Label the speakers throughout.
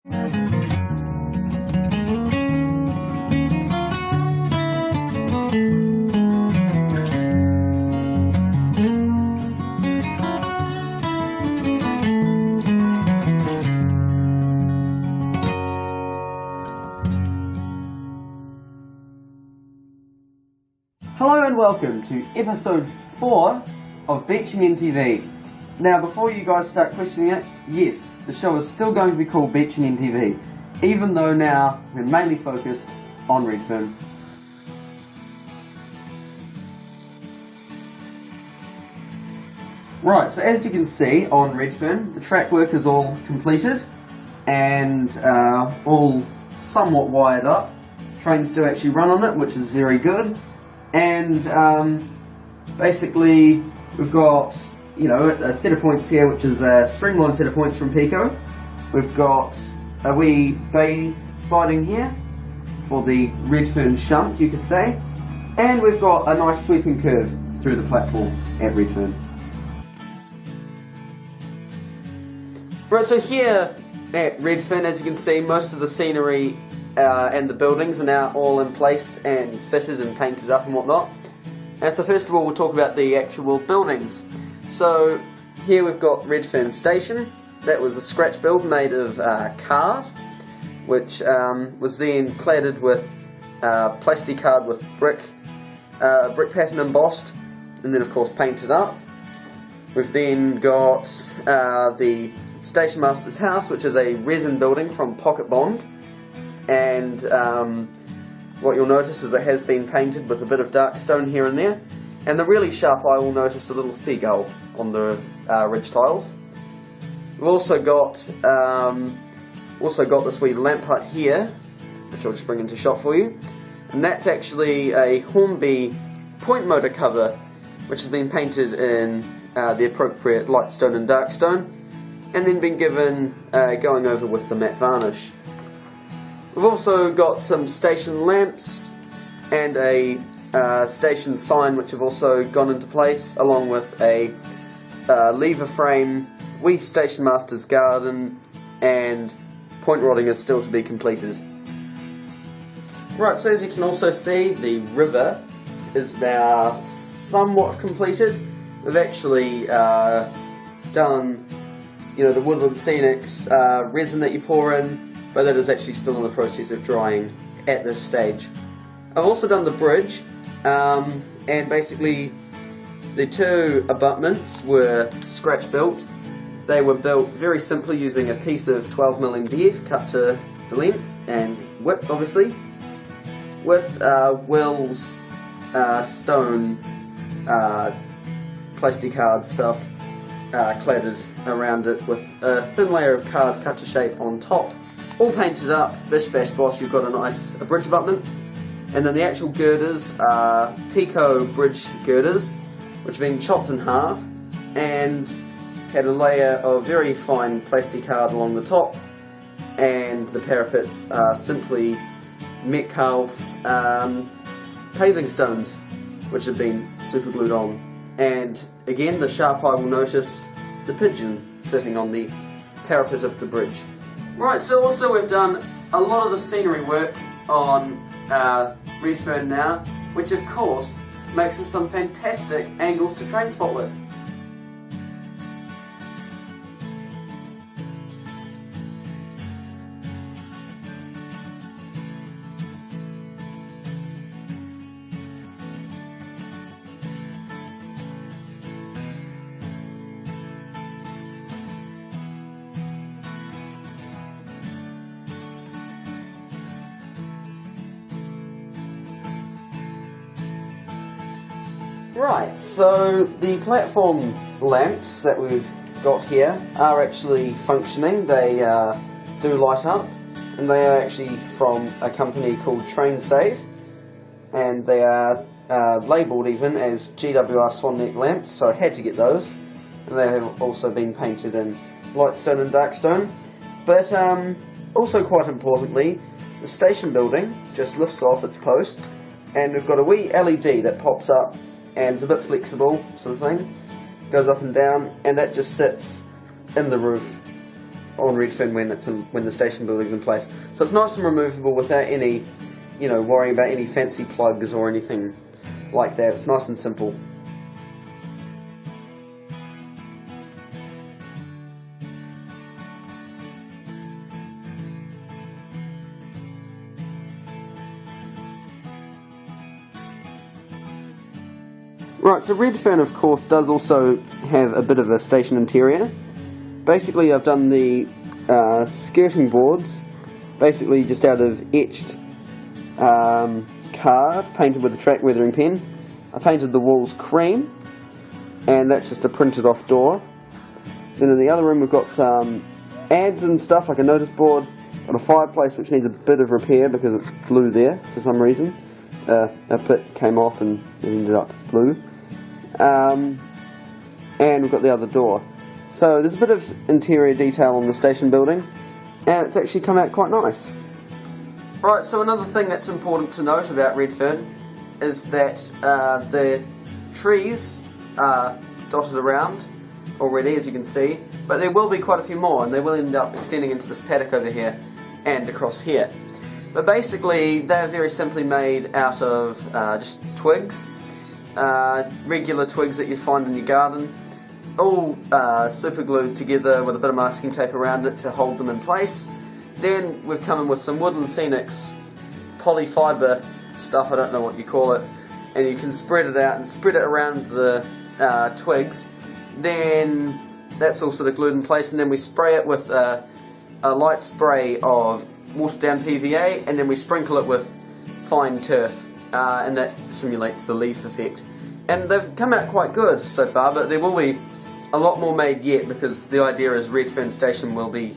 Speaker 1: Hello and welcome to episode 4 of Beeching End TV. Now, before you guys start questioning it, yes, the show is still going to be called Beeching End TV, even though now we're mainly focused on Redfern. Right, so as you can see on Redfern, the track work is all completed and all somewhat wired up. Trains do actually run on it, which is very good. And basically we've got, a set of points here, which is a streamlined set of points from Pico. We've got a wee bay siding here for the Redfern shunt, you could say. And we've got a nice sweeping curve through the platform at Redfern. Right, so here at Redfern, as you can see, most of the scenery and the buildings are now all in place and fitted and painted up and whatnot. And so first of all we'll talk about the actual buildings. So here we've got Redfern Station. That was a scratch build made of card, which was then cladded with plastic card with brick pattern embossed, and then of course painted up. We've then got the Station Master's house, which is a resin building from Pocket Bond. And what you'll notice is it has been painted with a bit of dark stone here and there, and the really sharp eye will notice a little seagull on the ridge tiles. We've also got this wee lamp hut here, which I'll just bring into shot for you, and that's actually a Hornby point motor cover, which has been painted in the appropriate light stone and dark stone, and then been given going over with the matte varnish. We've also got some station lamps and a station sign which have also gone into place, along with a lever frame, wee Station Master's garden, and point rodding is still to be completed. Right, so as you can also see, the river is now somewhat completed. We've actually done, the Woodland Scenics resin that you pour in, but that is actually still in the process of drying at this stage. I've also done the bridge, and basically the two abutments were scratch built. They were built very simply using a piece of 12mm MDF cut to the length and width, obviously, with Will's stone plastic card stuff cladded around it with a thin layer of card cut to shape on top. All painted up, bish bash bosh, you've got a nice bridge abutment. And then the actual girders are Pico bridge girders, which have been chopped in half and had a layer of very fine plastic card along the top, and the parapets are simply Metcalf paving stones, which have been super glued on. And again, the sharp eye will notice the pigeon sitting on the parapet of the bridge. Right, so also we've done a lot of the scenery work on Redfern now, which of course makes us some fantastic angles to train spot with. Right, so the platform lamps that we've got here are actually functioning. They do light up, and they are actually from a company called Train Save, and they are labelled even as GWR Swan Neck lamps, so I had to get those. And they have also been painted in light stone and dark stone. But also quite importantly, the station building just lifts off its post, and we've got a wee LED that pops up and it's a bit flexible, sort of thing. Goes up and down, and that just sits in the roof. on Redfern when the station building's in place. So it's nice and removable without any, worrying about any fancy plugs or anything like that. It's nice and simple. Right, so Redfern of course does also have a bit of a station interior. Basically I've done the skirting boards, basically just out of etched card, painted with a track weathering pen. I painted the walls cream, and that's just a printed off door. Then in the other room we've got some ads and stuff, like a notice board, got a fireplace which needs a bit of repair because it's blue there for some reason. A bit came off and it ended up blue. And we've got the other door. So there's a bit of interior detail on the station building, and it's actually come out quite nice. Right, so another thing that's important to note about Redfern is that the trees are dotted around already, as you can see, but there will be quite a few more, and they will end up extending into this paddock over here and across here. But basically they're very simply made out of just twigs, regular twigs that you find in your garden, all super glued together with a bit of masking tape around it to hold them in place. Then we've come in with some Woodland Scenics polyfibre stuff, I don't know what you call it, and you can spread it out and spread it around the twigs. Then that's all sort of glued in place, and then we spray it with a light spray of watered down PVA, and then we sprinkle it with fine turf, and that simulates the leaf effect. And they've come out quite good so far, but there will be a lot more made yet, because the idea is Redfern Station will be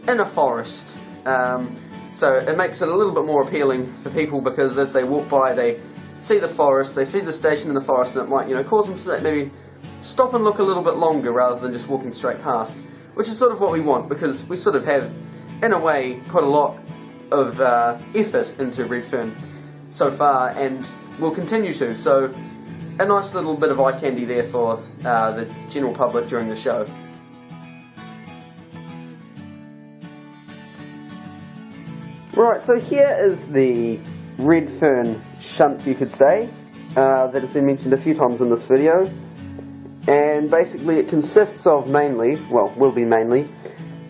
Speaker 1: in a forest. So it makes it a little bit more appealing for people, because as they walk by they see the forest, they see the station in the forest, and it might cause them to maybe stop and look a little bit longer rather than just walking straight past, which is sort of what we want, because we sort of have, in a way, put a lot of effort into Redfern so far, and will continue to. So a nice little bit of eye candy there for the general public during the show. Right, so here is the Redfern shunt, you could say, that has been mentioned a few times in this video. And basically it consists of mainly, well, will be mainly,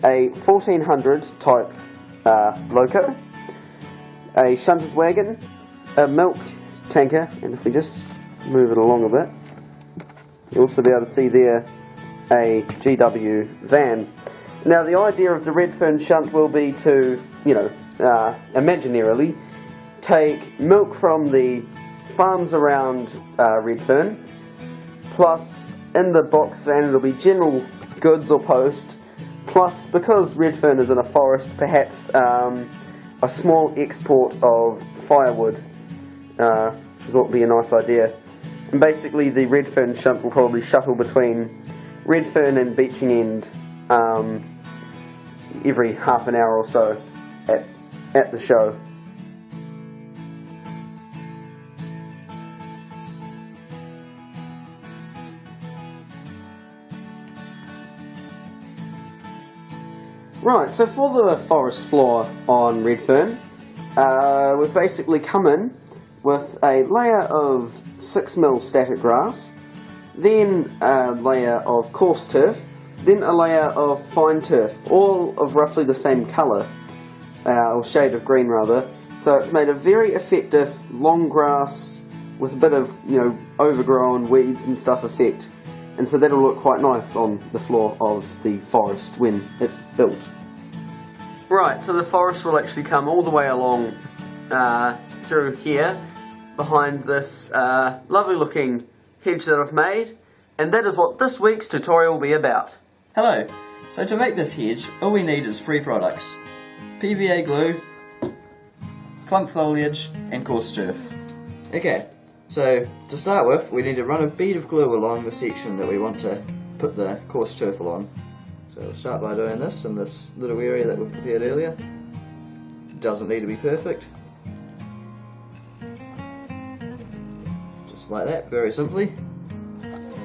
Speaker 1: a 1400 type loco, a shunter's wagon, a milk tanker, and if we just move it along a bit, you'll also be able to see there a GW van. Now the idea of the Redfern shunt will be to, imaginarily take milk from the farms around Redfern, plus in the box van it'll be general goods or post, plus because Redfern is in a forest, perhaps a small export of firewood, which would be a nice idea. And basically the Redfern shunt will probably shuttle between Redfern and Beeching End every half an hour or so at the show. Right, so for the forest floor on Redfern, we've basically come in with a layer of 6mm static grass, then a layer of coarse turf, then a layer of fine turf, all of roughly the same colour, or shade of green rather. So it's made a very effective long grass with a bit of, overgrown weeds and stuff effect. And so that'll look quite nice on the floor of the forest when it's built. Right, so the forest will actually come all the way along through here, behind this lovely looking hedge that I've made, and that is what this week's tutorial will be about.
Speaker 2: Hello, so to make this hedge, all we need is 3 products: PVA glue, clump foliage, and coarse turf. Okay, so to start with, we need to run a bead of glue along the section that we want to put the coarse turf along. So we'll start by doing this in this little area that we prepared earlier. It doesn't need to be perfect. Just like that, very simply.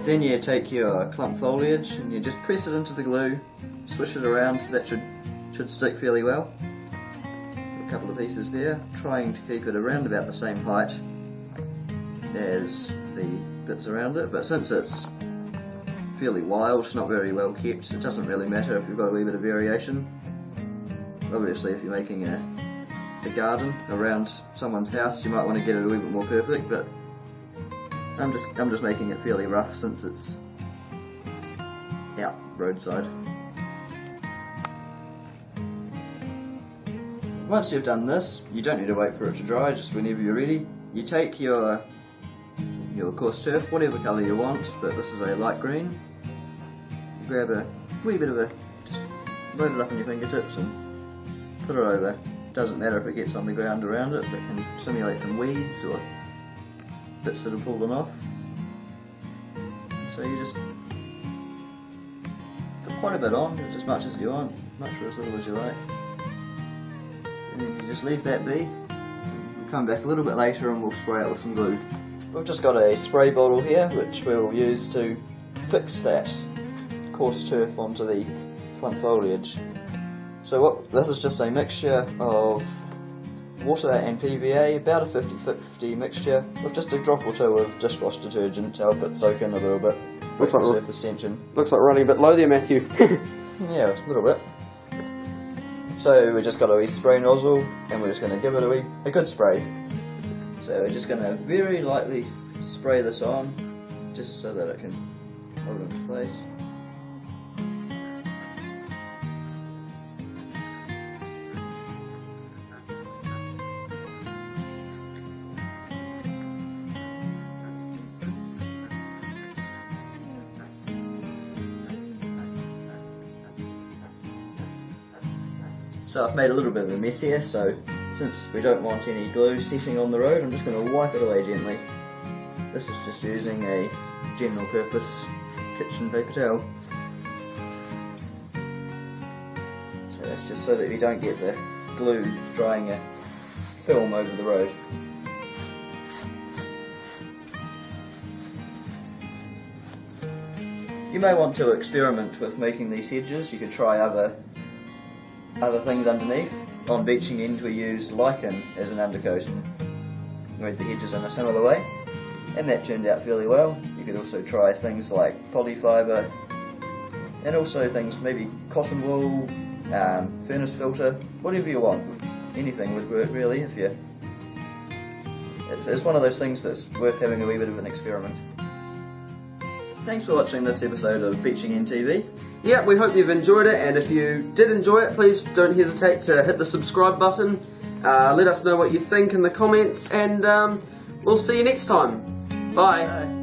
Speaker 2: Then you take your clump foliage and you just press it into the glue swish it around. That should stick fairly well. A couple of pieces there, trying to keep it around about the same height as the bits around it, but since it's fairly wild, not very well kept, it doesn't really matter if you've got a wee bit of variation. Obviously if you're making a garden around someone's house, you might want to get it a wee bit more perfect, but I'm just making it fairly rough since it's out roadside. Once you've done this, you don't need to wait for it to dry, just whenever you're ready, you take your coarse turf, whatever colour you want, but this is a light green. You grab a wee bit of just load it up on your fingertips and put it over. Doesn't matter if it gets on the ground around it, that can simulate some weeds or bits that have fallen off. So you just put quite a bit on, as much as you want, much or as little as you like. And then you just leave that be. We'll come back a little bit later and we'll spray it with some glue. We've just got a spray bottle here which we'll use to fix that coarse turf onto the clump foliage. So this is just a mixture of water and PVA, about a 50-50 mixture, with just a drop or two of dishwash detergent to help it soak in a little bit, break the surface tension.
Speaker 1: Looks like running a bit low there, Matthew.
Speaker 2: Yeah, a little bit. So we just got a wee spray nozzle and we're just going to give it a good spray. So we're just going to very lightly spray this on, just so that it can hold into place. So I've made a little bit of a mess here, so since we don't want any glue setting on the road, I'm just going to wipe it away gently. This is just using a general purpose kitchen paper towel. So that's just so that we don't get the glue drying a film over the road. You may want to experiment with making these hedges. You could try other things underneath. On Beeching End we use lichen as an undercoat and made the hedges in a similar way, and that turned out fairly well. You could also try things like polyfibre, and also things maybe cotton wool, furnace filter, whatever you want. Anything would work really. If you, it's one of those things that's worth having a wee bit of an experiment. Thanks for watching this episode of Beeching End TV.
Speaker 1: Yeah, we hope you've enjoyed it, and if you did enjoy it, please don't hesitate to hit the subscribe button. Let us know what you think in the comments, and we'll see you next time. Bye.
Speaker 2: Bye.